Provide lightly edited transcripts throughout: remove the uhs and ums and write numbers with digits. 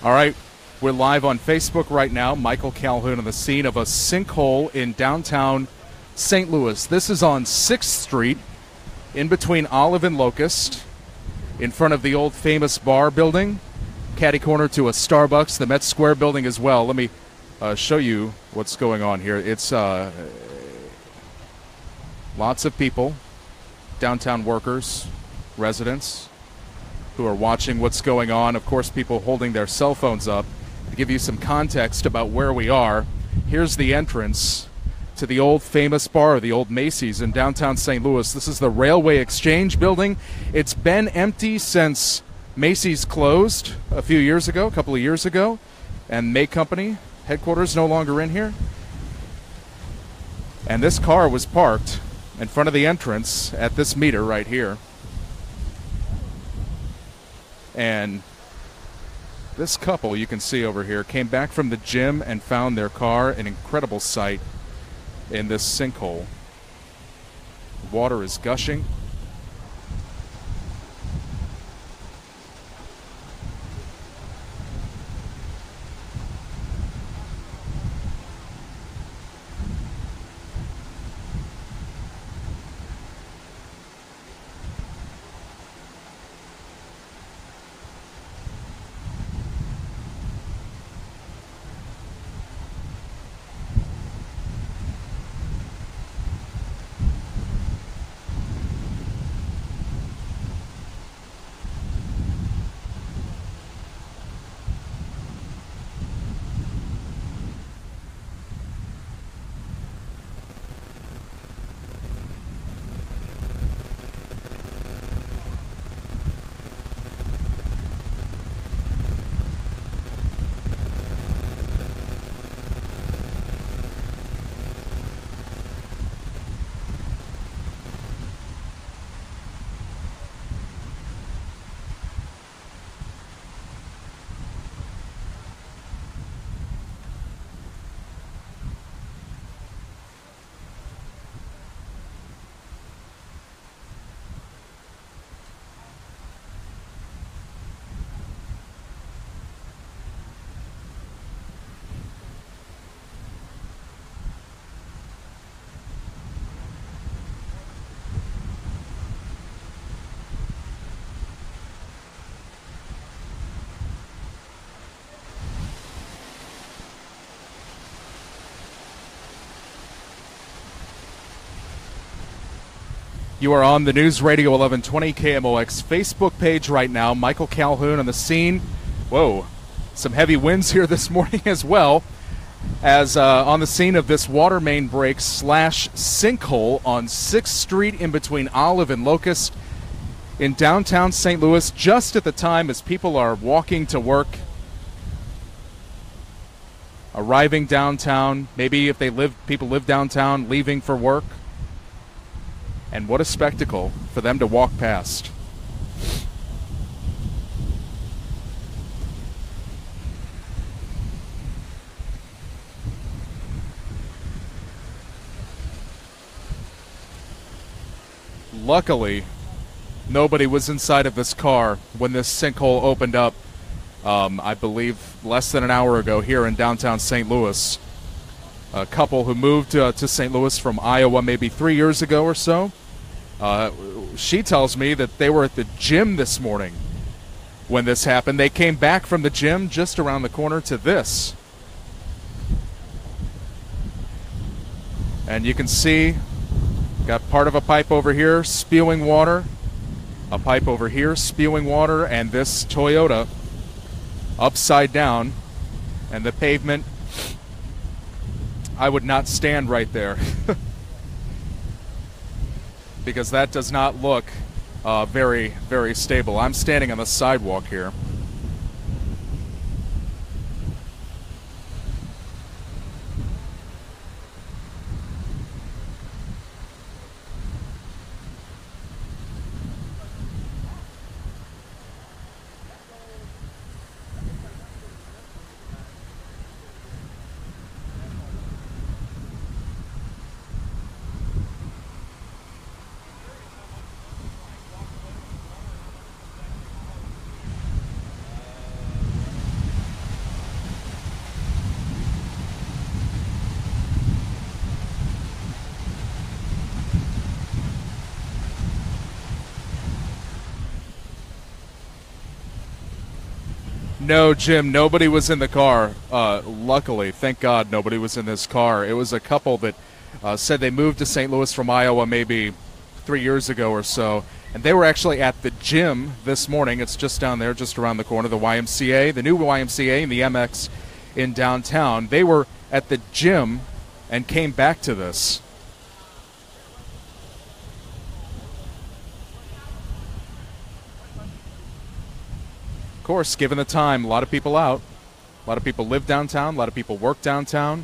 All right, we're live on Facebook right now. Michael Calhoun on the scene of a sinkhole in downtown St. Louis. This is on 6th Street, in between Olive and Locust, in front of the old famous bar building, catty corner to a Starbucks, the Met Square building as well. Let me show you what's going on here. It's lots of people, downtown workers, residents, who are watching what's going on. Of course, people holding their cell phones up. To give you some context about where we are, here's the entrance to the old famous bar, the old Macy's in downtown St. Louis. This is the Railway Exchange building. It's been empty since Macy's closed a few years ago, a couple of years ago, and May Company headquarters no longer in here. And this car was parked in front of the entrance at this meter right here. And this couple you can see over here came back from the gym and found their car, an incredible sight, in this sinkhole. Water is gushing. You are on the News Radio 1120 KMOX Facebook page right now. Michael Calhoun on the scene. Whoa, some heavy winds here this morning as well, as on the scene of this water main break / sinkhole on 6th Street in between Olive and Locust in downtown St. Louis, just at the time as people are walking to work, arriving downtown, maybe if people live downtown, leaving for work. And what a spectacle for them to walk past. Luckily, nobody was inside of this car when this sinkhole opened up, I believe, less than an hour ago here in downtown St. Louis. A couple who moved to St. Louis from Iowa maybe 3 years ago or so. She tells me that they were at the gym this morning when this happened. They came back from the gym just around the corner to this. And you can see, got part of a pipe over here spewing water, a pipe over here spewing water, and this Toyota upside down, and the pavement. I would not stand right there. Because that does not look very, very stable. I'm standing on the sidewalk here. No, Jim, nobody was in the car. Luckily, thank God, nobody was in this car. It was a couple that said they moved to St. Louis from Iowa maybe 3 years ago or so, and they were actually at the gym this morning. It's just down there, just around the corner, the YMCA, the new YMCA and the MX in downtown. They were at the gym and came back to this. Of course, given the time, a lot of people out. A lot of people live downtown. A lot of people work downtown.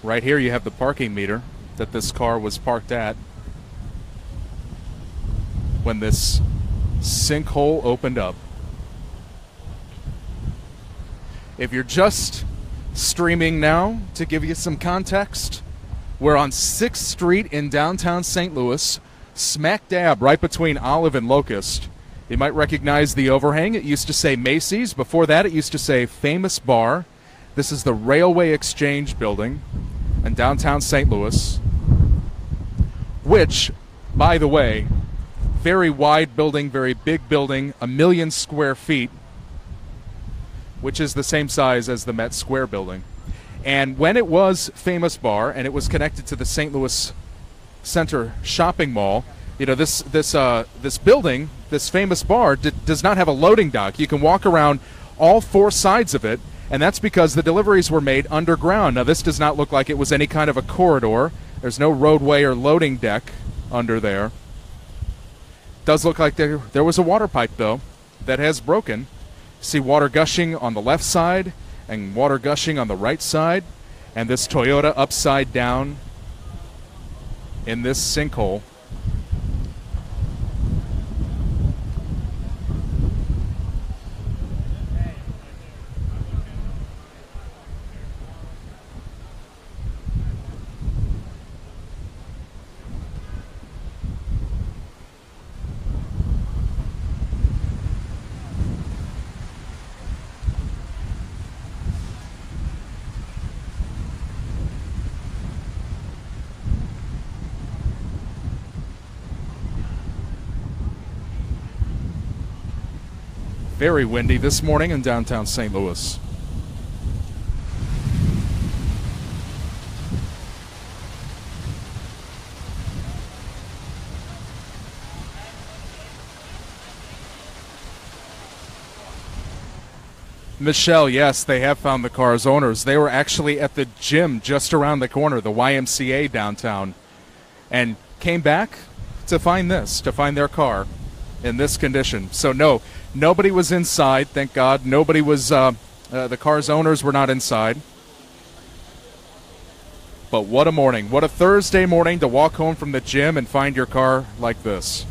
Right here you have the parking meter that this car was parked at when this sinkhole opened up. If you're just streaming now, to give you some context, we're on 6th Street in downtown St. Louis, smack dab right between Olive and Locust. You might recognize the overhang. It used to say Macy's. Before that, it used to say Famous Bar. This is the Railway Exchange building in downtown St. Louis, which, by the way, very wide building, very big building, 1 million square feet, which is the same size as the Met Square building. And when it was Famous Bar and it was connected to the St. Louis Center shopping mall, you know, this building, this Famous Bar, does not have a loading dock. You can walk around all 4 sides of it, and that's because the deliveries were made underground. Now, this does not look like it was any kind of a corridor. There's no roadway or loading deck under there. Does look like there was a water pipe, though, that has broken. See water gushing on the left side and water gushing on the right side, and this Toyota upside down in this sinkhole. Very windy this morning in downtown St. Louis. Michelle, yes, they have found the car's owners. They were actually at the gym just around the corner, the YMCA downtown, and came back to find their car in this condition. So no, nobody was inside, thank God. Nobody was, the car's owners were not inside. But what a morning. What a Thursday morning to walk home from the gym and find your car like this.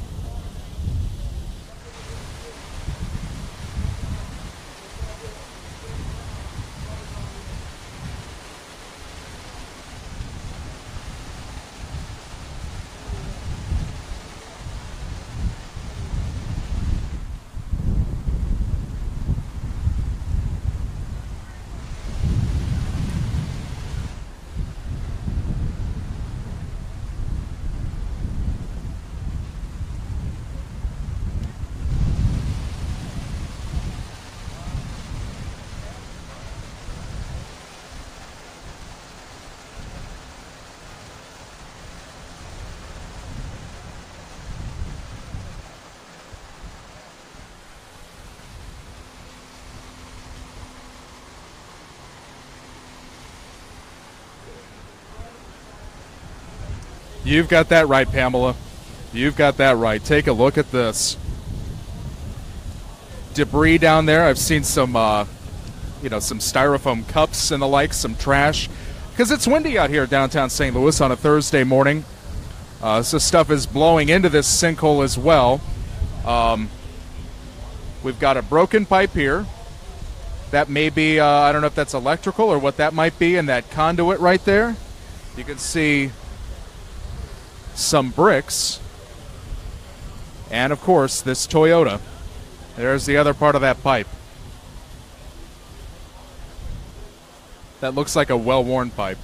You've got that right, Pamela. You've got that right. Take a look at this. Debris down there. I've seen some, some styrofoam cups and the like, some trash. Because it's windy out here downtown St. Louis on a Thursday morning. So stuff is blowing into this sinkhole as well. We've got a broken pipe here. That may be, I don't know if that's electrical or what that might be in that conduit right there. You can see some bricks. And, of course, this Toyota. There's the other part of that pipe. That looks like a well-worn pipe.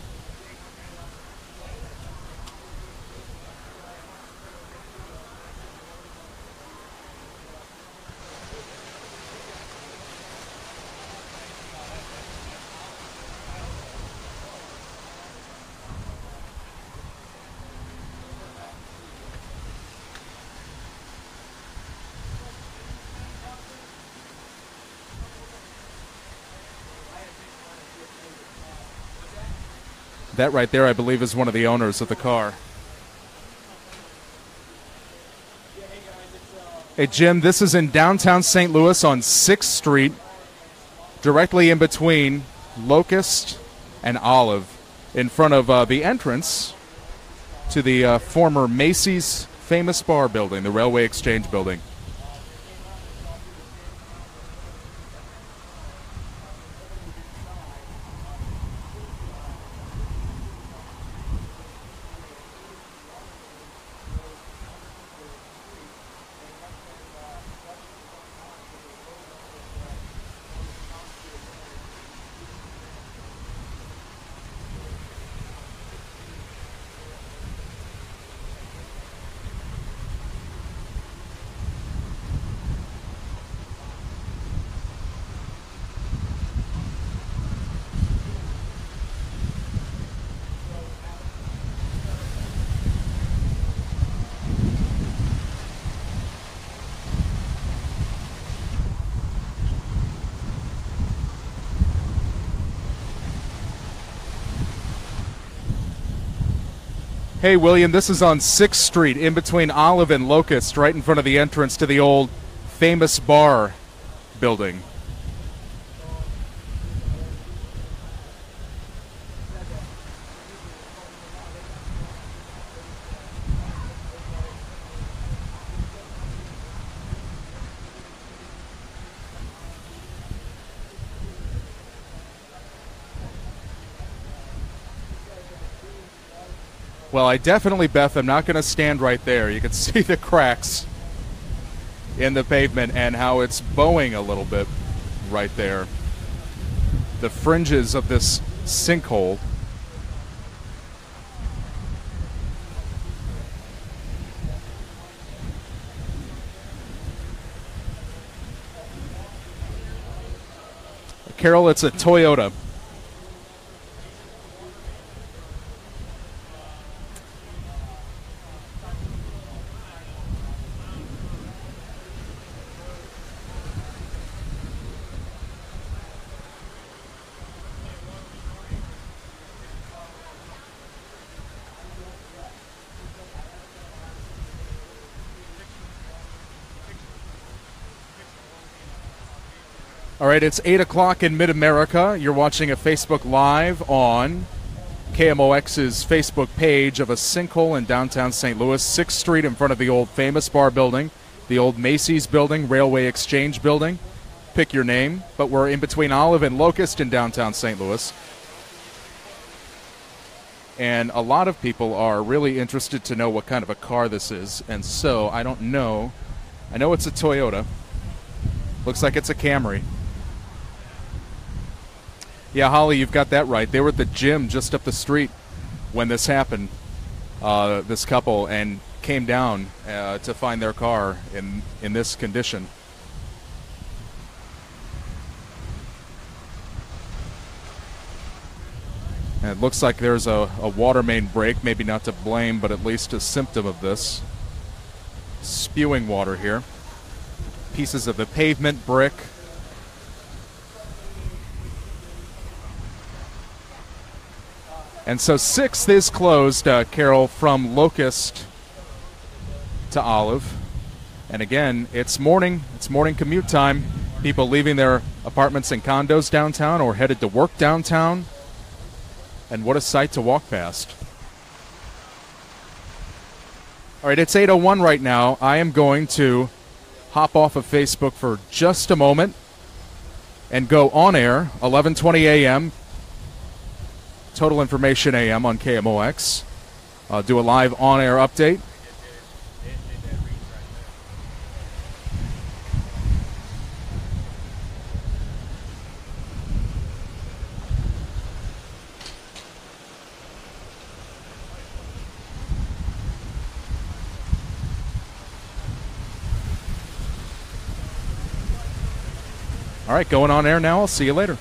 That right there, I believe, is one of the owners of the car. Hey, Jim, this is in downtown St. Louis on 6th Street, directly in between Locust and Olive, in front of the entrance to the former Macy's Famous Bar building, the Railway Exchange building. Hey, William, this is on 6th Street, in between Olive and Locust, right in front of the entrance to the old Famous Bar building. Well, I definitely, Beth, I'm not going to stand right there. You can see the cracks in the pavement and how it's bowing a little bit right there. The fringes of this sinkhole. Carol, it's a Toyota. All right, it's 8 o'clock in Mid-America. You're watching a Facebook Live on KMOX's Facebook page of a sinkhole in downtown St. Louis, 6th Street in front of the old Famous Bar building, the old Macy's building, Railway Exchange building. Pick your name, but we're in between Olive and Locust in downtown St. Louis. And a lot of people are really interested to know what kind of a car this is, and so I don't know. I know it's a Toyota. Looks like it's a Camry. Yeah, Holly, you've got that right. They were at the gym just up the street when this happened, this couple, and came down to find their car in this condition. And it looks like there's a water main break, maybe not to blame, but at least a symptom of this. Spewing water here. Pieces of the pavement, brick. And so 6th is closed, Carol, from Locust to Olive. And again, it's morning commute time. People leaving their apartments and condos downtown or headed to work downtown. And what a sight to walk past. All right, it's 8:01 right now. I am going to hop off of Facebook for just a moment. and go on air 11:20 a.m. Total Information AM on KMOX. Do a live on-air update. All right, going on air now. I'll see you later.